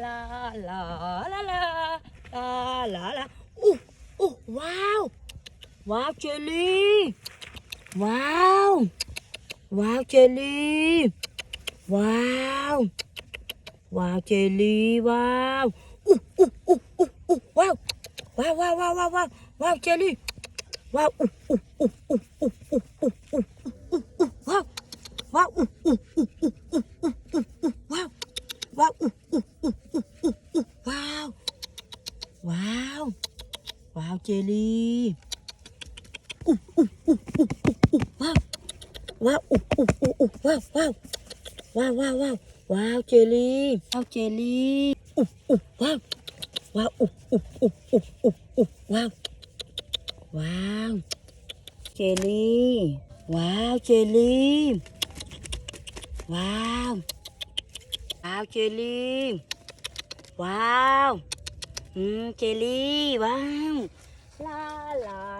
ลาลาลาลาลาลาลาอู้อู้ว้าวว้าวเจลลี่ว้าวว้าวเจลลี่ว้าวว้าวเจลลี่ว้าวอู้อู้อู้อู้อู้ว้าวว้าวว้าวว้าวว้าวว้าวว้าวเจลลี่ว้าวอู้อู้อู้อู้อู้อู้อู้อู้ว้าวว้าวอู้อู้อู้อู้อู้ว้าวว้าวอู้อู้อู้อู้ว้าวว้าวว้าวเจลลี่อู้อู้อู้อู้อู้ว้าวว้าวอู้อู้อู้อู้ว้าวว้าวว้าวว้าวว้าวว้าวเจลลี่ว้าวเจลลี่อู้อู้ว้าวว้าวอู้อู้อู้อู้อู้อู้ว้าวว้าวเจลลี่ว้าวเจลลี่ว้าวว้าวเจลลี่ว้าวเจลลี่ว้าวลาลา